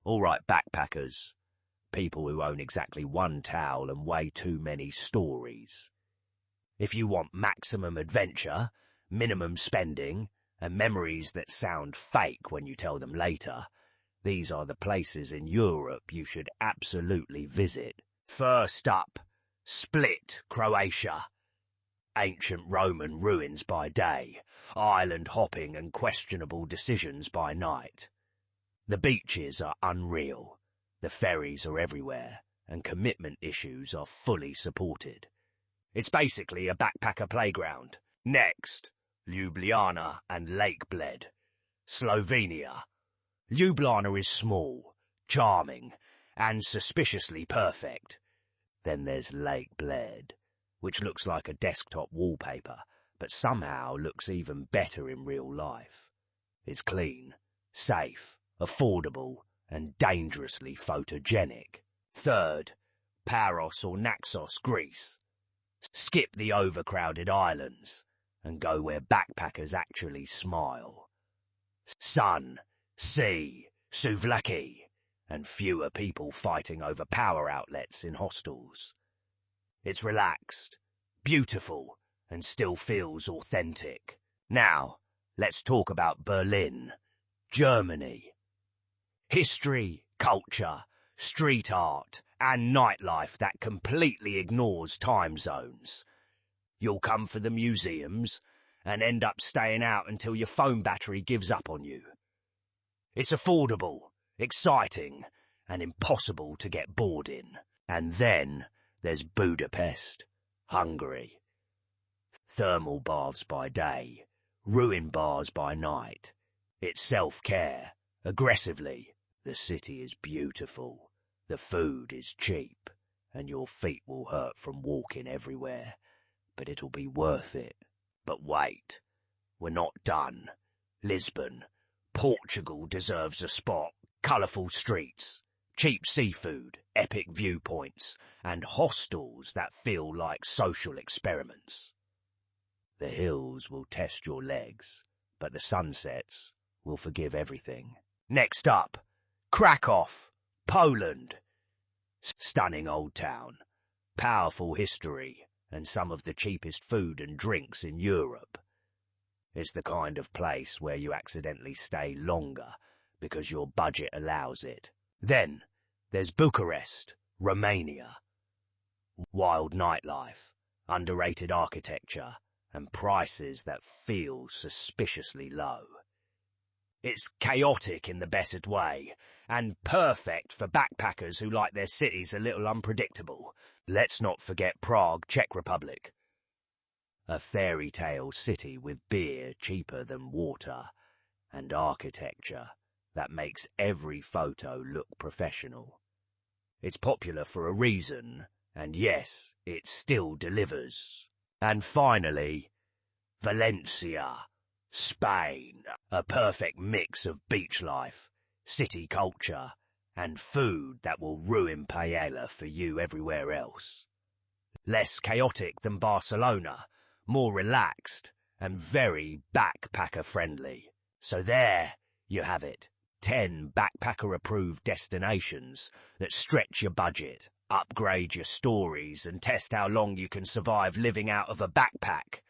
All right, backpackers, people who own exactly one towel and way too many stories. If you want maximum adventure, minimum spending, and memories that sound fake when you tell them later, these are the places in Europe you should absolutely visit. First up, Split, Croatia. Ancient Roman ruins by day, island hopping and questionable decisions by night. The beaches are unreal, the ferries are everywhere, and commitment issues are fully supported. It's basically a backpacker playground. Next, Ljubljana and Lake Bled, Slovenia. Ljubljana is small, charming, and suspiciously perfect. Then there's Lake Bled, which looks like a desktop wallpaper, but somehow looks even better in real life. It's clean, safe, affordable, and dangerously photogenic. Third, Paros or Naxos, Greece. Skip the overcrowded islands and go where backpackers actually smile. Sun, sea, souvlaki, and fewer people fighting over power outlets in hostels. It's relaxed, beautiful, and still feels authentic. Now, let's talk about Berlin, Germany. History, culture, street art, and nightlife that completely ignores time zones. You'll come for the museums and end up staying out until your phone battery gives up on you. It's affordable, exciting, and impossible to get bored in. And then there's Budapest, Hungary. Thermal baths by day, ruin bars by night. It's self-care, aggressively. The city is beautiful. The food is cheap, and your feet will hurt from walking everywhere, but it'll be worth it. But wait, we're not done. Lisbon, Portugal deserves a spot. Colourful streets, cheap seafood, epic viewpoints, and hostels that feel like social experiments. The hills will test your legs, but the sunsets will forgive everything. Next up, Krakow, Poland. Stunning old town, powerful history, and some of the cheapest food and drinks in Europe. It's the kind of place where you accidentally stay longer because your budget allows it. Then there's Bucharest, Romania. Wild nightlife, underrated architecture, and prices that feel suspiciously low. It's chaotic in the best way, and perfect for backpackers who like their cities a little unpredictable. Let's not forget Prague, Czech Republic. A fairy tale city with beer cheaper than water, and architecture that makes every photo look professional. It's popular for a reason, and yes, it still delivers. And finally, Valencia, Spain, a perfect mix of beach life, city culture, and food that will ruin paella for you everywhere else. Less chaotic than Barcelona, more relaxed, and very backpacker-friendly. So there you have it, 10 backpacker-approved destinations that stretch your budget, upgrade your stories, and test how long you can survive living out of a backpack.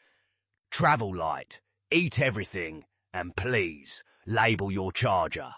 Travel light, eat everything, and please, label your charger.